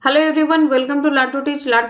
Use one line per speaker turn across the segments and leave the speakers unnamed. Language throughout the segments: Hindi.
Hello everyone, welcome to learn to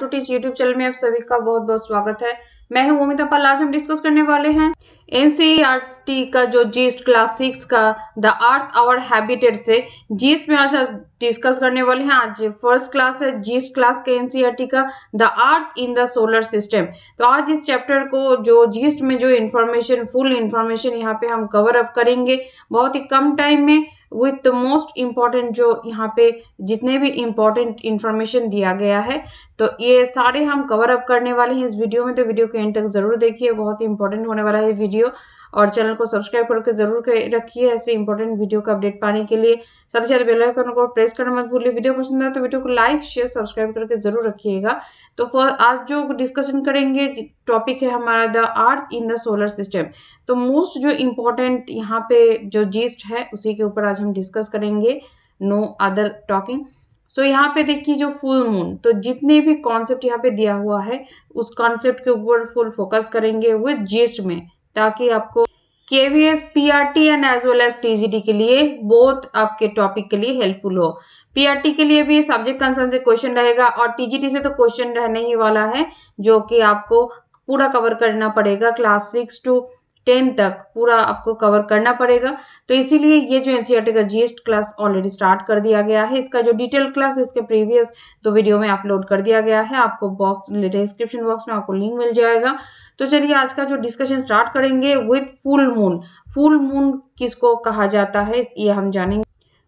teach YouTube channel में आप सभी का बहुत बहुत स्वागत है। मैं हूं मोमिता पाल। आज हम डिस्कस करने वाले हैं एनसीईआरटी का जो जीस्ट क्लास 6 का द अर्थ आवर हैबिटेट से जीस्ट में आज डिस्कस करने वाले हैं। आज फर्स्ट क्लास है जीस्ट क्लास के एनसीईआरटी का the earth in the solar system. तो आज इस चैप्टर को जो जीस्ट में जो इन्फॉर्मेशन फुल इन्फॉर्मेशन यहाँ पे हम कवर अप करेंगे बहुत ही कम टाइम में विथ द मोस्ट इम्पॉर्टेंट जो यहाँ पे जितने भी इम्पोर्टेंट इन्फॉर्मेशन दिया गया है तो ये सारे हम कवर अप करने वाले हैं इस वीडियो में। तो वीडियो के एंड तक जरूर देखिए, बहुत ही इंपॉर्टेंट होने वाला है वीडियो। और चैनल को सब्सक्राइब करके जरूर रखिए ऐसे इंपॉर्टेंट वीडियो का अपडेट पाने के लिए। साथ ही साथ बेल आइकन को प्रेस करना मत भूलिए। वीडियो पसंद आए तो वीडियो को लाइक शेयर सब्सक्राइब करके जरूर रखिएगा। तो आज जो डिस्कशन करेंगे टॉपिक है हमारा the earth in the solar system. तो मोस्ट जो इम्पोर्टेंट यहाँ पे जो जीस्ट है उसी के ऊपर आज हम डिस्कस करेंगे, नो अदर टॉकिंग। सो यहाँ पे देखिए जो फुल मून, तो जितने भी कॉन्सेप्ट यहाँ पे दिया हुआ है उस कॉन्सेप्ट के ऊपर फुल फोकस करेंगे विद जीस्ट में, ताकि आपको KVS PRT and as well as TGT के लिए बोथ आपके टॉपिक के लिए हेल्पफुल हो। पीआरटी के लिए भी सब्जेक्ट कंसर्न से क्वेश्चन रहेगा और टीजीटी से तो क्वेश्चन रहने ही वाला है, जो कि आपको पूरा कवर करना पड़ेगा। क्लास 6 to 10 तक पूरा आपको कवर करना पड़ेगा। तो इसीलिए ये जो एनसीईआरटी का जीएस्ट क्लास ऑलरेडी स्टार्ट कर दिया गया है। इसका जो डिटेल क्लास इसके प्रीवियस तो वीडियो में अपलोड कर दिया गया है, आपको डिस्क्रिप्शन बॉक्स में आपको लिंक मिल जाएगा। तो चलिए आज का जो डिस्कशन स्टार्ट करेंगे with full moon. Full moon किसको कहा जाता है ये हम जानेंगे।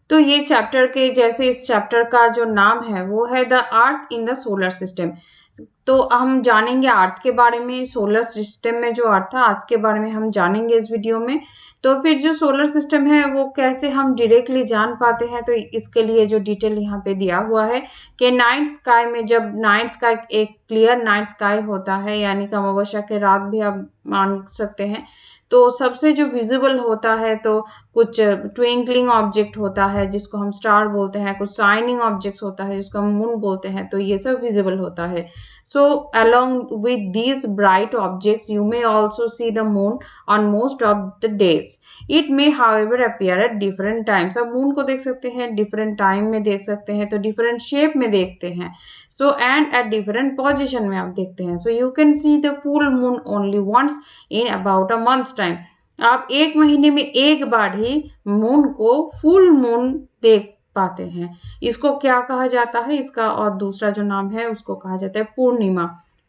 तो ये चैप्टर के जैसे इस चैप्टर का जो नाम है वो है the earth in the solar system. तो हम जानेंगे अर्थ के बारे में, सोलर सिस्टम में जो अर्थ है अर्थ के बारे में हम जानेंगे इस वीडियो में। तो फिर जो सोलर सिस्टम है वो कैसे हम डायरेक्टली जान पाते हैं, तो इसके लिए जो डिटेल यहाँ पे दिया हुआ है कि नाइट स्काई में, जब नाइट स्काई एक क्लियर नाइट स्काई होता है यानी कि अमावस्या के रात भी आप मान सकते हैं, तो सबसे जो विजिबल होता है तो कुछ ट्विंकलिंग ऑब्जेक्ट होता है जिसको हम स्टार बोलते हैं, कुछ शाइनिंग ऑब्जेक्ट्स होता है जिसको हम मून बोलते हैं, तो ये सब विजिबल होता है। So along with these bright objects, you may also see the moon on most of the days. It may, however, appear at different times. अब moon को देख सकते हैं, different time में देख सकते हैं, तो different shape में देखते हैं। So and at different position में आप देखते हैं। So you can see the full moon only once in about a month's time. आप एक महीने में एक बार ही मून को फुल मून देख पाते हैं। इसको क्या कहा जाता है, इसका और दूसरा जो नाम है उसको कहा जाता है पूर्णिमा।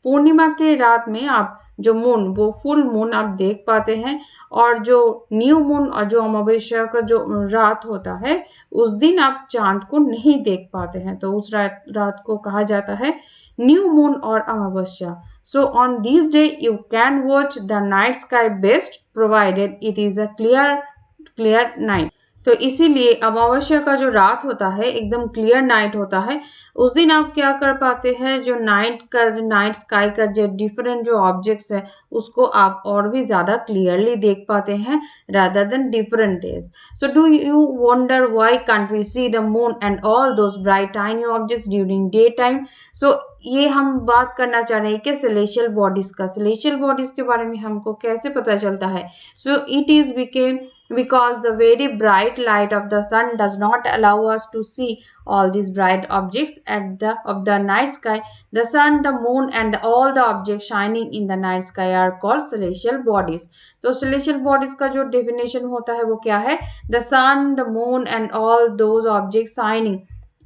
पूर्णिमा के रात में आप जो मून वो फुल मून आप देख पाते हैं, और जो न्यू मून और जो अमावस्या का जो रात होता है उस दिन आप चांद को नहीं देख पाते हैं, तो उस रात को कहा जाता है न्यू मून और अमावस्या। So on these day you can watch the night sky best provided it is a clear night. तो इसीलिए अमावस्या का जो रात होता है एकदम क्लियर नाइट होता है, उस दिन आप क्या कर पाते हैं, जो नाइट स्काई का जो डिफरेंट जो ऑब्जेक्ट्स है उसको आप और भी ज़्यादा क्लियरली देख पाते हैं rather than different days. So do you wonder why can't we see the moon and all those bright tiny objects during day time. So ये हम बात करना चाह रहे हैं कि सेलेशियल बॉडीज का, सेलेशियल बॉडीज के बारे में हमको कैसे पता चलता है। So it is became because the very bright light of the sun does not allow us to see all these bright objects of the night sky. The sun, the moon and all the objects shining in the night sky are called celestial bodies. तो celestial bodies का जो definition होता है वो क्या है, the sun, the moon and all those objects shining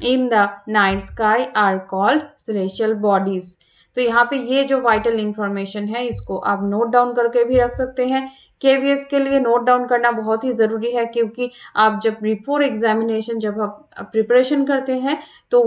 in the night sky are called celestial bodies. तो यहाँ पे ये जो वाइटल इंफॉर्मेशन है इसको आप नोट डाउन करके भी रख सकते हैं। केवीएस के लिए नोट डाउन करना बहुत ही ज़रूरी है, क्योंकि आप जब बिफोर एग्जामिनेशन जब आप प्रिपरेशन करते हैं तो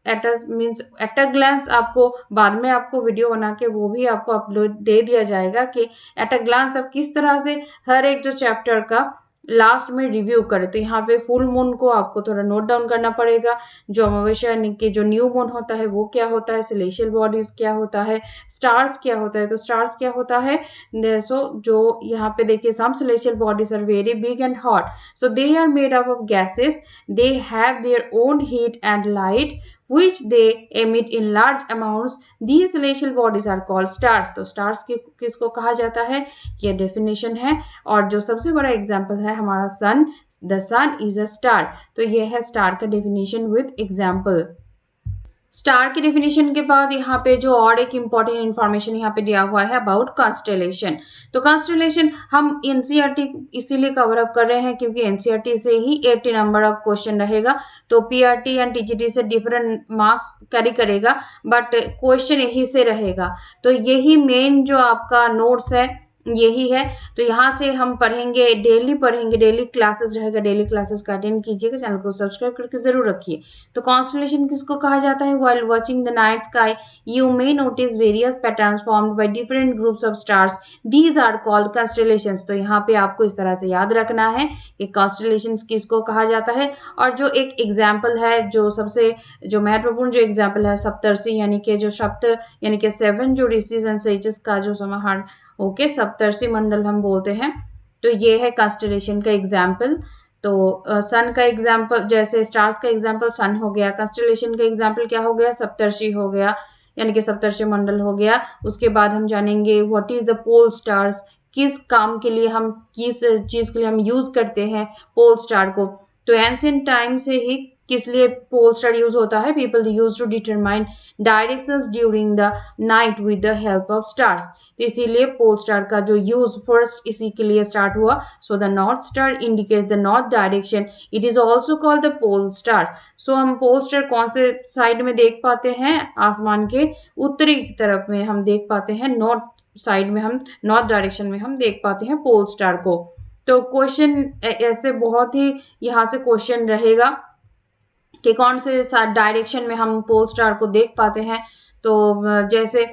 एट अ ग्लांस आपको बाद में आपको वीडियो बना के वो भी आपको अपलोड दे दिया जाएगा कि एट अ ग्लांस आप किस तरह से हर एक जो चैप्टर का लास्ट में रिव्यू करें। तो यहाँ पे फुल मून को आपको थोड़ा नोट डाउन करना पड़ेगा, जो अमावस्या यानी कि जो न्यू मून होता है वो क्या होता है, सेलेशियल बॉडीज क्या होता है, स्टार्स क्या होता है। तो स्टार्स क्या होता है, सो जो यहाँ पे देखिए some celestial bodies are very big and hot, so they are made up of gases, they have their own heat and light which they emit in large amounts. These celestial bodies are called stars. तो stars किसको कहा जाता है, ये डेफिनेशन है। और जो सबसे बड़ा एग्जाम्पल है हमारा sun, the sun is a star, तो ये है स्टार का डेफिनेशन विद एग्जाम्पल। स्टार की डेफिनेशन के बाद यहाँ पे जो और एक इम्पॉर्टेंट इन्फॉर्मेशन यहाँ पे दिया हुआ है अबाउट कॉन्स्टेलेशन। तो कॉन्स्टेलेशन हम एनसीईआरटी इसीलिए कवर अप कर रहे हैं क्योंकि एनसीईआरटी से ही 80 नंबर ऑफ क्वेश्चन रहेगा, तो पीआरटी एंड टीजीटी से डिफरेंट मार्क्स कैरी करेगा बट क्वेश्चन यही से रहेगा। तो यही मेन जो आपका नोट्स है यही है। तो यहाँ से हम पढ़ेंगे, डेली क्लासेस रहेगा, डेली क्लासेस का अटेंड कीजिएगा, चैनल को सब्सक्राइब करके जरूर रखिए। तो कॉन्स्टेलेशन किसको कहा जाता है? While watching the night sky you may notice various patterns formed by different groups of stars, these are called constellations. तो यहाँ पे आपको इस तरह से याद रखना है कि कॉन्स्टेलेशंस किसको कहा जाता है। और जो एक एग्जाम्पल है, जो सबसे जो महत्वपूर्ण जो एग्जाम्पल है सप्तर्षि यानी कि जो सप्त यानी कि 7 जो ऋषिज एंड सेजेस का जो समाहार ओके सप्तर्षि मंडल हम बोलते हैं। तो ये है कॉन्स्टेलेशन का एग्जाम्पल। तो सन का एग्जाम्पल, जैसे स्टार्स का एग्जाम्पल सन हो गया, कॉन्स्टेलेशन का एग्जाम्पल क्या हो गया? सप्तर्षि हो गया यानी कि सप्तर्षि मंडल हो गया। उसके बाद हम जानेंगे what is the pole stars, किस काम के लिए हम, किस चीज के लिए हम यूज करते हैं पोल स्टार को। तो एंशिएंट टाइम से ही किस लिए पोल स्टार यूज होता है? People use to determine directions during the night with the help of stars. तो इसीलिए पोल स्टार का जो यूज फर्स्ट इसी के लिए स्टार्ट हुआ। So the north star indicates the north direction, it is also called the pole star. So हम पोल स्टार कौन से साइड में देख पाते हैं? आसमान के उत्तरी तरफ में हम देख पाते हैं, नॉर्थ साइड में हम, नॉर्थ डायरेक्शन में हम देख पाते हैं पोल स्टार को। तो क्वेश्चन ऐसे बहुत ही यहाँ से क्वेश्चन रहेगा कि कौन से डायरेक्शन में हम पोल स्टार को देख पाते हैं। तो जैसे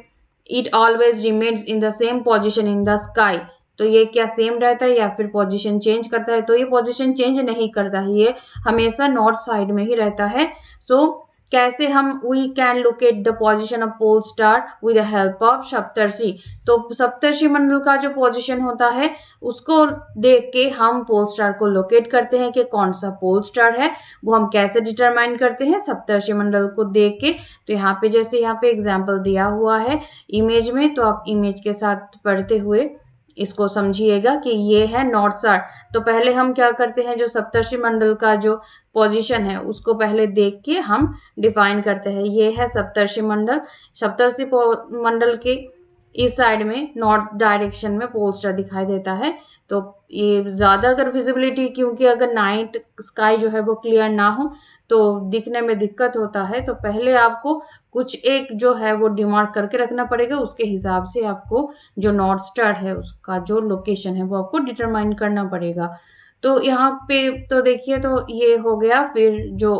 it always remains in the same position in the sky, तो ये क्या सेम रहता है या फिर पोजीशन चेंज करता है? तो ये पोजीशन चेंज नहीं करता है, ये हमेशा नॉर्थ साइड में ही रहता है। सो कैसे हम we can locate the position of pole star with the help of Saptarishi. तो सप्तर्षि मंडल का जो पोजीशन होता है उसको देख के हम पोल स्टार को लोकेट करते हैं कि कौन सा पोल स्टार है। वो हम कैसे डिटरमाइन करते हैं? सप्तर्षि मंडल को देख के। तो यहाँ पे जैसे यहाँ पे एग्जाम्पल दिया हुआ है इमेज में, तो आप इमेज के साथ पढ़ते हुए इसको समझिएगा कि ये है नॉर्थ स्टार। तो पहले हम क्या करते हैं, जो सप्तर्षि मंडल का जो पोजीशन है उसको पहले देख के हम डिफाइन करते हैं। ये है सप्तर्षि मंडल, सप्तर्षि मंडल के इस साइड में नॉर्थ डायरेक्शन में पोल स्टार दिखाई देता है। तो ये ज़्यादा अगर विजिबिलिटी, क्योंकि अगर नाइट स्काई जो है वो क्लियर ना हो तो दिखने में दिक्कत होता है, तो पहले आपको कुछ एक जो है वो डिमार्क करके रखना पड़ेगा, उसके हिसाब से आपको जो नॉर्थ स्टार है उसका जो लोकेशन है वो आपको डिटरमाइन करना पड़ेगा। तो यहाँ पे तो देखिए, तो ये हो गया। फिर जो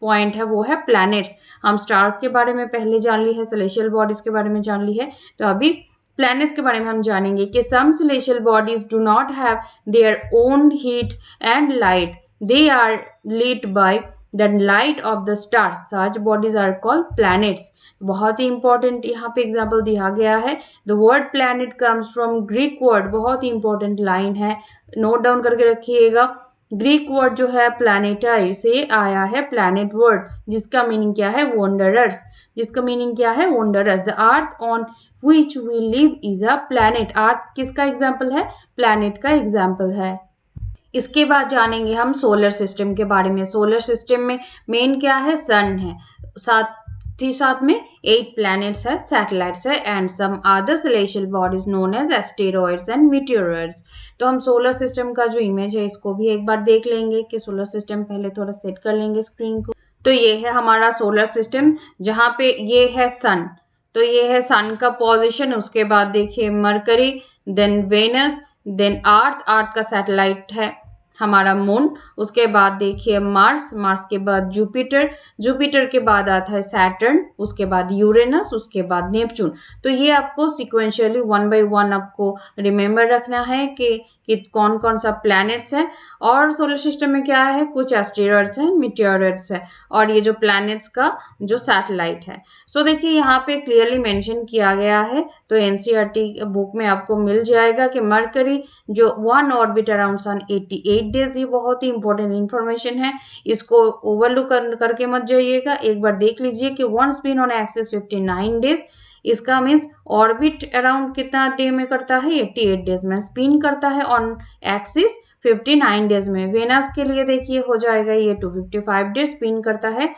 पॉइंट है वो है प्लैनेट्स। हम स्टार्स के बारे में पहले जान ली है, सेलेशियल बॉडीज के बारे में जान ली है, तो अभी प्लैनेट्स के बारे में हम जानेंगे कि some celestial bodies do not have their own heat and light, they are lit by the light of the stars, such bodies are called planets। बहुत ही इंपॉर्टेंट यहाँ पे एग्जाम्पल दिया गया है। The word planet comes from Greek word, बहुत ही इंपॉर्टेंट लाइन है, नोट डाउन करके रखिएगा। ग्रीक वर्ड जो है प्लैनेटाई से आया है, प्लैनेट वर्ड जिसका मीनिंग क्या है? वंडरर्स, जिसका मीनिंग क्या है? Wanderers. The earth on which we live is a planet, earth किसका एग्जाम्पल है? प्लैनेट का एग्जाम्पल है। इसके बाद जानेंगे हम सोलर सिस्टम के बारे में। सोलर सिस्टम में मेन क्या है? सन है, साथ ही साथ में 8 प्लैनेट्स है, सैटेलाइट्स है and some other celestial bodies known as asteroids and meteoroids. तो हम सोलर सिस्टम का जो इमेज है इसको भी एक बार देख लेंगे कि सोलर सिस्टम, पहले थोड़ा सेट कर लेंगे स्क्रीन को। तो ये है हमारा सोलर सिस्टम, जहाँ पे ये है सन, तो ये है सन का पोजिशन। उसके बाद देखिए मरकरी, देन वेनस, देन अर्थ, अर्थ का सैटेलाइट है हमारा मून। उसके बाद देखिए मार्स, मार्स के बाद जुपिटर, जुपिटर के बाद आता है सैटर्न, उसके बाद यूरेनस, उसके बाद नेपच्यून। तो ये आपको सिक्वेंशियली 1 by 1 आपको रिमेम्बर रखना है कि कौन कौन सा प्लैनेट्स है। और सोलर सिस्टम में क्या है? कुछ एस्टेरॉइड्स है, मीटियोरॉइड्स है, और ये जो प्लैनेट्स का जो सैटेलाइट है। सो देखिए यहाँ पे क्लियरली मेंशन किया गया है, तो एनसीईआरटी बुक में आपको मिल जाएगा कि मरकरी जो 1 ऑर्बिट अराउंड सन 88 डेज, ये बहुत ही इंपॉर्टेंट इंफॉर्मेशन है, इसको ओवरलुक करके मत जाइएगा, एक बार देख लीजिए कि one spin on axis 59 days, इसका मीन्स ऑर्बिट अराउंड कितना डे में करता है? 88 डेज में स्पिन करता है ऑन एक्सिस 59 डेज में। वेनस के लिए देखिए हो जाएगा ये 255 डेज स्पिन करता है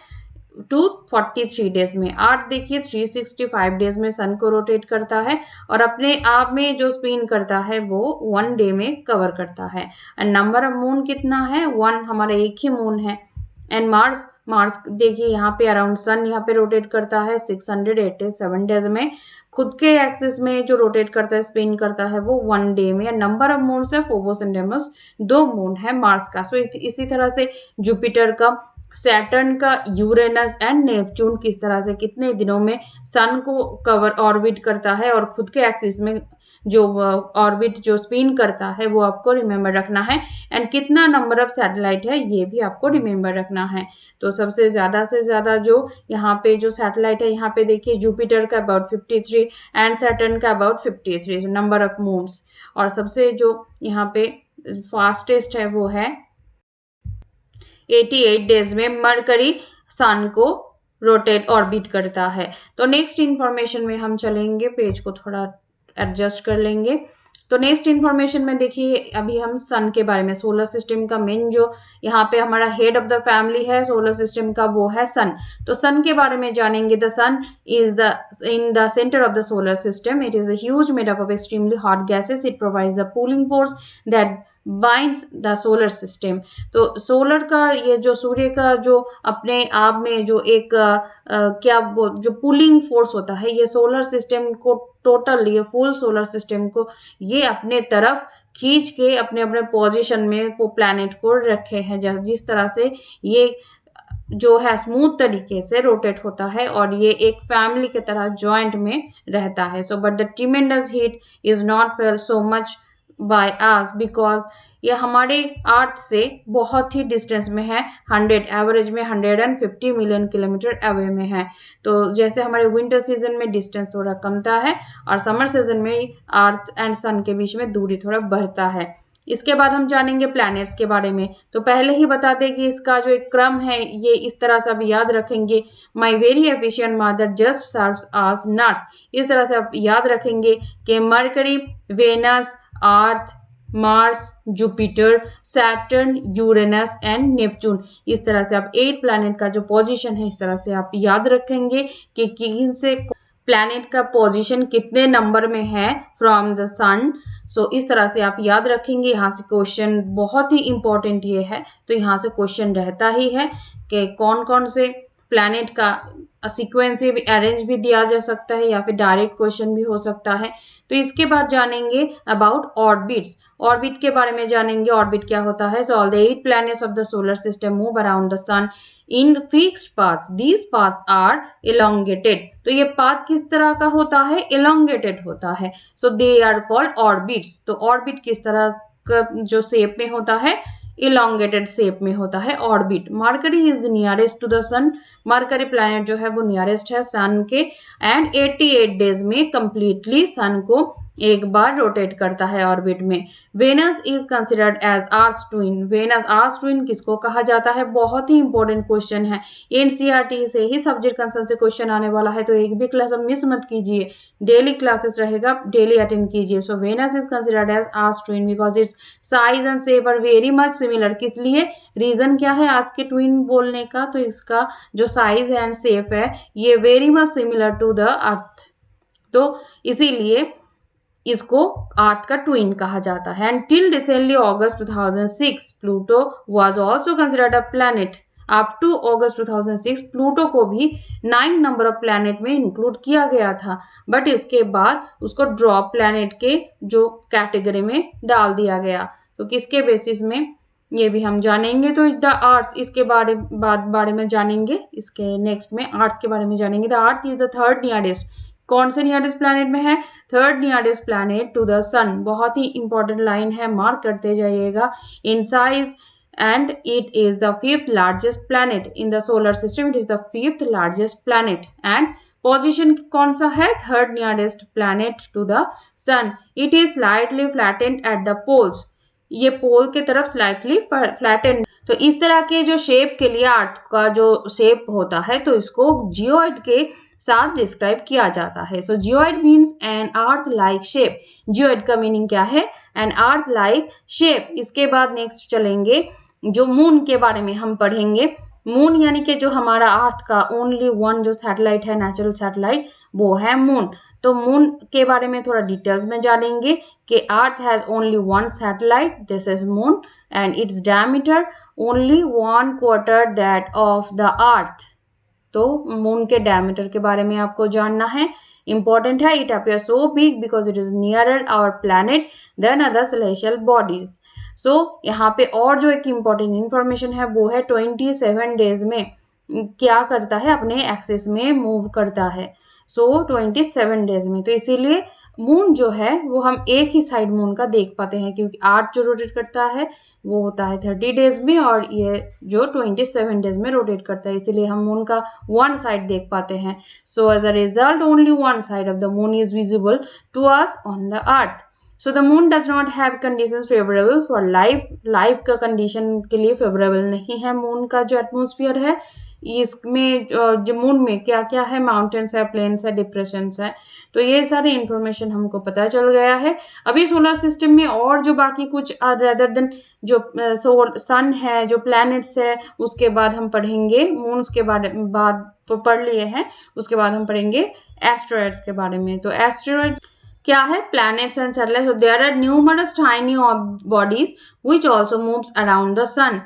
टू 43 डेज में। अर्थ देखिए 365 डेज में सन को रोटेट करता है और अपने आप में जो स्पिन करता है वो 1 डे में कवर करता है। एंड नंबर ऑफ मून कितना है? 1, हमारा एक ही मून है। एंड मार्स देखिए यहाँ पे अराउंड सन यहाँ पे रोटेट करता है 687 डेज में। खुद के एक्सिस में जो रोटेट करता है, स्पिन करता है, वो 1 डे में। नंबर ऑफ मून है फोबोस एंड डेमोस, 2 मून है मार्स का। सो इसी तरह से जुपिटर का, सैटर्न का, यूरेनस एंड नेपच्यून किस तरह से कितने दिनों में सन को कवर ऑर्बिट करता है और खुद के एक्सिस में जो ऑर्बिट जो स्पिन करता है वो आपको रिमेम्बर रखना है। एंड कितना नंबर ऑफ सैटेलाइट है ये भी आपको रिमेम्बर रखना है। तो सबसे ज़्यादा से ज़्यादा जो यहाँ पे जो सैटेलाइट है, यहाँ पे देखिए जुपिटर का अबाउट 53 एंड सैटर्न का अबाउट 53 नंबर ऑफ मून्स। और सबसे जो यहाँ पे फास्टेस्ट है वो है 88 डेज में मरकरी सन को रोटेट ऑर्बिट करता है। तो नेक्स्ट इंफॉर्मेशन में हम चलेंगे, पेज को थोड़ा एडजस्ट कर लेंगे। तो नेक्स्ट इन्फॉर्मेशन में देखिए अभी हम सन के बारे में, सोलर सिस्टम का मेन जो यहाँ पे हमारा हेड ऑफ द फैमिली है सोलर सिस्टम का वो है सन। तो सन के बारे में जानेंगे। The sun is the in the centre of the solar system. It is a huge made up of extremely hot gases. It provides the cooling force that binds the solar system. तो सोलर का ये जो सूर्य का जो अपने आप में जो एक जो पुलिंग फोर्स होता है, ये सोलर सिस्टम को टोटल, ये फुल सोलर सिस्टम को ये अपने तरफ खींच के अपने अपने पोजीशन में वो प्लैनेट को रखे हैं। जिस तरह से ये जो है स्मूथ तरीके से रोटेट होता है और ये एक फैमिली की तरह जॉइंट में रहता है। So but the tremendous heat is not felt so much by us because ये हमारे अर्थ से बहुत ही डिस्टेंस में है, 100 एवरेज में 150 मिलियन किलोमीटर अवे में है। तो जैसे हमारे विंटर सीजन में डिस्टेंस थोड़ा कमता है और समर सीजन में अर्थ एंड सन के बीच में दूरी थोड़ा बढ़ता है। इसके बाद हम जानेंगे प्लैनेट्स के बारे में। तो पहले ही बता दें कि इसका जो एक क्रम है ये इस तरह से आप याद रखेंगे। My very efficient mother just serves us nuts. इस तरह से आप याद रखेंगे कि Mercury, Venus, Earth, Mars, Jupiter, Saturn, Uranus and Neptune. इस तरह से आप 8 प्लैनेट का जो पोजीशन है इस तरह से आप याद रखेंगे कि किन से प्लैनेट का पोजीशन कितने नंबर में है फ्रॉम द सन। सो इस तरह से आप याद रखेंगे। यहाँ से क्वेश्चन बहुत ही इंपॉर्टेंट ये है, तो यहाँ से क्वेश्चन रहता ही है कि कौन कौन से प्लैनेट का सीक्वेंस भी अरेंज भी दिया जा सकता है या फिर डायरेक्ट क्वेश्चन भी हो सकता है। तो इसके बाद जानेंगे अबाउट ऑर्बिट्स। ऑर्बिट के बारे में जानेंगे, ऑर्बिट क्या होता है। So all the 8 planets of the solar system move around the sun in fixed paths. These paths are elongated। तो ये पाथ किस तरह का होता है? elongated होता है। So they are called orbits. तो ऑर्बिट किस तरह का जो शेप में होता है? elongated शेप में होता है orbit. Mercury is the nearest to the sun. Mercury planet जो है वो नियरेस्ट है सन के एंड 88 डेज में कंप्लीटली सन को एक बार रोटेट करता है ऑर्बिट में। Venus is considered as hours twin. Venus Earth's twin किसको कहा जाता है? बहुत ही इंपॉर्टेंट क्वेश्चन है, एनसीईआरटी से ही सब्जेक्ट कंसर्न से क्वेश्चन आने वाला है। तो एक भी क्लास अब मिस मत कीजिए, डेली क्लासेस रहेगा, डेली अटेंड कीजिए। So Venus is considered as hours twin because its size and shape are very much similar. किस लिए? रीजन क्या है आज के ट्विन बोलने का? तो इसका जो साइज एंड शेप है ये very much similar to the Earth, तो इसीलिए इसको अर्थ का ट्विन कहा जाता है। And till recently August 2006 Pluto was also considered a planet. Up to August 2006 Pluto को भी 9 नंबर ऑफ प्लैनेट में इंक्लूड किया गया था, बट इसके बाद उसको ड्रॉप प्लैनेट के जो कैटेगरी में डाल दिया गया। तो किसके बेसिस में ये भी हम जानेंगे। तो द अर्थ इसके बारे में जानेंगे, इसके नेक्स्ट में अर्थ के बारे में जानेंगे। The earth is the third nearest. कौन से नियरेस्ट प्लैनेट में है? Third nearest planet to the sun. बहुत ही इंपॉर्टेंट लाइन है, मार्क करते जाइएगा। In size and it is the 5th largest planet in the solar system. It is the 5th largest planet. And position कौन सा है? Third nearest planet to the sun. It is slightly flattened at the poles. ये पोल के तरफ स्लाइटली फ्लैटेंड। तो इस तरह के जो शेप के लिए अर्थ का जो शेप होता है तो इसको जियोइड के साथ डिस्क्राइब किया जाता है। So geoid means an earth like shape. Geoid का मीनिंग क्या है? An earth like shape. इसके बाद नेक्स्ट चलेंगे जो मून के बारे में हम पढ़ेंगे। मून यानी कि जो हमारा अर्थ का ओनली वन जो सैटेलाइट है, नेचुरल सैटेलाइट, वो है मून। तो मून के बारे में थोड़ा डिटेल्स में जानेंगे कि earth has only one satellite, this is moon, and its diameter only 1/4 that of the Earth. तो मून के डायमीटर के बारे में आपको जानना है, इंपॉर्टेंट है। It appear so big because it is nearer our planet than other celestial bodies. So यहाँ पे और जो एक इम्पॉर्टेंट इंफॉर्मेशन है वो है 27 डेज में क्या करता है, अपने एक्सिस में मूव करता है। सो 27 डेज में, तो इसीलिए मून जो है वो हम एक ही साइड मून का देख पाते हैं, क्योंकि अर्थ जो रोटेट करता है वो होता है 30 डेज में और ये जो 27 डेज में रोटेट करता है, इसीलिए हम मून का वन साइड देख पाते हैं। So as a result only one side of the moon is visible to us on the Earth. So the moon does not have conditions favourable for life, life का कंडीशन के लिए फेवरेबल नहीं है मून का जो एटमोसफियर है। इसमें जो मून में क्या क्या है, माउंटेन्स है, प्लेन्स है, डिप्रेशंस है, तो ये सारी इंफॉर्मेशन हमको पता चल गया है। अभी सोलर सिस्टम में और जो बाकी कुछ रेदर देन जो सन है, जो प्लैनेट्स है, उसके बाद हम पढ़ेंगे मून के बाद तो पढ़ लिए हैं, उसके बाद हम पढ़ेंगे एस्ट्रॉयड्स के बारे में। तो एस्ट्रॉयड क्या है, planets and satellite. So there are numerous tiny bodies which also moves around the sun.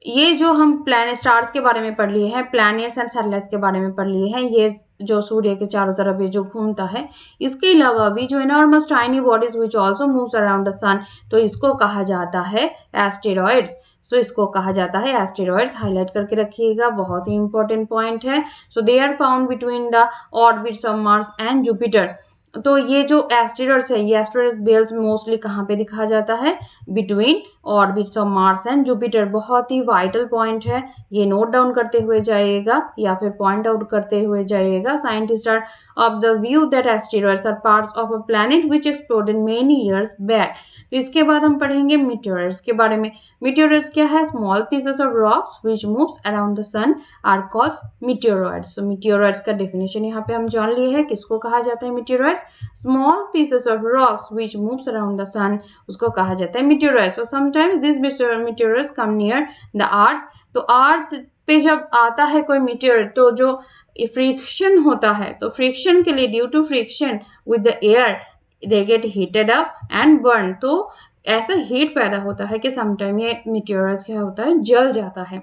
ये जो हम प्लैनेट स्टार्स के बारे में पढ़ लिए हैं, प्लैनेट्स एंड सैटेलाइट्स के बारे में पढ़ लिए हैं, ये जो सूर्य के चारों तरफ ये जो घूमता है, इसके अलावा भी जो enormous tiny bodies which also moves around the sun, तो इसको कहा जाता है एस्टेरॉइड्स। सो इसको कहा जाता है एस्टेरॉइड्स, हाईलाइट करके रखिएगा, बहुत ही इंपॉर्टेंट पॉइंट है। So they are found between the orbits of Mars and Jupiter. तो ये जो एस्टेरॉइड्स है, ये एस्टेरॉइड्स बेल्ट मोस्टली कहाँ पे दिखा जाता है, between orbits of Mars and Jupiter. बहुत ही वाइटल पॉइंट है, ये नोट डाउन करते हुए जाइएगा या फिर पॉइंट आउट करते हुए जाइएगा। Scientist are of the view that asteroids are parts of a planet which exploded many years back. तो इसके बाद हम पढ़ेंगे मीटियोरॉइड्स के बारे में। मीटियोरॉइड्स क्या है, small pieces of rocks which moves around the sun are called meteoroids. तो मीटियोरॉइड्स का डेफिनेशन यहाँ पे हम जान लिए हैं, किसको कहा जाता है meteoroids, small pieces of rocks which moves around the sun, उसको कहा जाता है meteorites। So sometimes these meteorites come near the earth। तो अर्थ पे जब आता है कोई meteorite, तो जो फ्रिक्शन होता है, तो फ्रिक्शन के लिए due to friction with the air they get heated up and burn. तो ऐसा हीट पैदा होता है कि समटाइम ये meteorites क्या होता है, जल जाता है।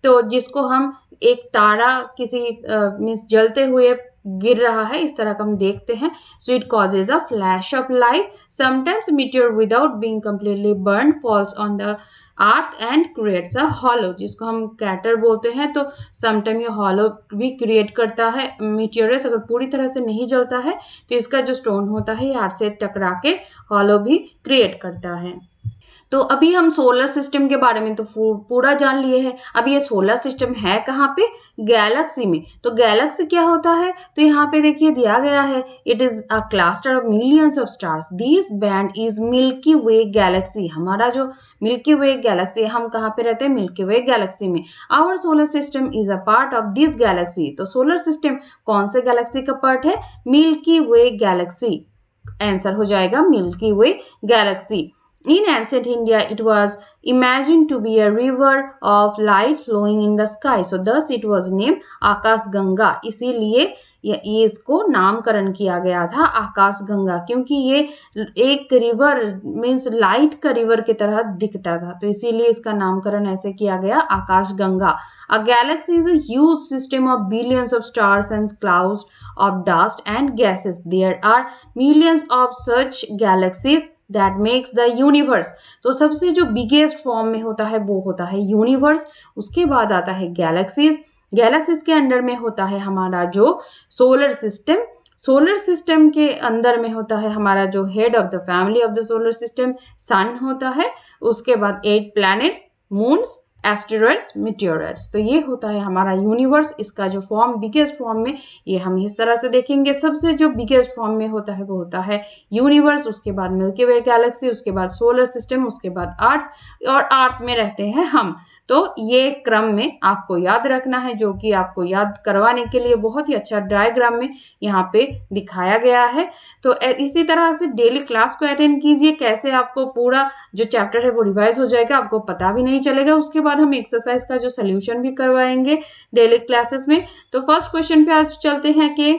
तो जिसको हम एक तारा किसी मीन्स जलते हुए गिर रहा है, इस तरह का हम देखते हैं। So it causes a flash of light. Sometimes meteor without being completely burn falls on the earth and creates a hollow, जिसको हम क्रैटर बोलते हैं। तो समटाइम ये हॉलो भी क्रिएट करता है। मीटियोरस अगर पूरी तरह से नहीं जलता है तो इसका जो स्टोन होता है ये अर्थ से टकरा के हॉलो भी क्रिएट करता है। तो अभी हम सोलर सिस्टम के बारे में तो पूरा जान लिए हैं। अब ये सोलर सिस्टम है कहाँ पे, गैलेक्सी में। तो गैलेक्सी क्या होता है, तो यहाँ पे देखिए दिया गया है, it is a cluster of millions of stars, this band is milky Way Galaxy. हमारा जो मिल्की वे गैलेक्सी, हम कहाँ पे रहते हैं, मिल्की वे गैलेक्सी में। Our solar system is a part of this galaxy. तो सोलर सिस्टम कौन से गैलेक्सी का पार्ट है, मिल्की वे गैलेक्सी। आंसर हो जाएगा milky Way Galaxy. In ancient India, it was imagined to be a river of light flowing in the sky. So thus it was named आकाश गंगा। इसीलिए ये इसको नामकरण किया गया था आकाश गंगा, क्योंकि ये एक रिवर मीन्स लाइट का रिवर की तरह दिखता था, तो इसीलिए इसका नामकरण ऐसे किया गया आकाश Ganga. A galaxy is a huge system of billions of stars and clouds of dust and gases. There are millions of such galaxies that makes the universe। तो सबसे जो बिगेस्ट फॉर्म में होता है वो होता है यूनिवर्स, उसके बाद आता है गैलेक्सीज। गैलेक्सीज के अंडर में होता है हमारा जो सोलर सिस्टम। सोलर सिस्टम के अंदर में होता है हमारा जो head of the family of the solar system sun होता है। उसके बाद 8 प्लैनेट्स, मून्स, एस्टेरॉइड्स, मीटियोरॉइड्स। तो ये होता है हमारा यूनिवर्स। इसका जो फॉर्म बिगेस्ट फॉर्म में ये हम इस तरह से देखेंगे। सबसे जो बिगेस्ट फॉर्म में होता है वो होता है यूनिवर्स, उसके बाद मिल्की वे गैलेक्सी, उसके बाद सोलर सिस्टम, उसके बाद अर्थ, और अर्थ में रहते हैं हम। तो ये क्रम में आपको याद रखना है, जो कि आपको याद करवाने के लिए बहुत ही अच्छा डायग्राम में यहाँ पे दिखाया गया है। तो इसी तरह से डेली क्लास को अटेंड कीजिए, कैसे आपको पूरा जो चैप्टर है वो रिवाइज हो जाएगा, आपको पता भी नहीं चलेगा। उसके बाद हम एक्सरसाइज का जो सोल्यूशन भी करवाएंगे डेली क्लासेस में। तो फर्स्ट क्वेश्चन पे आज चलते हैं कि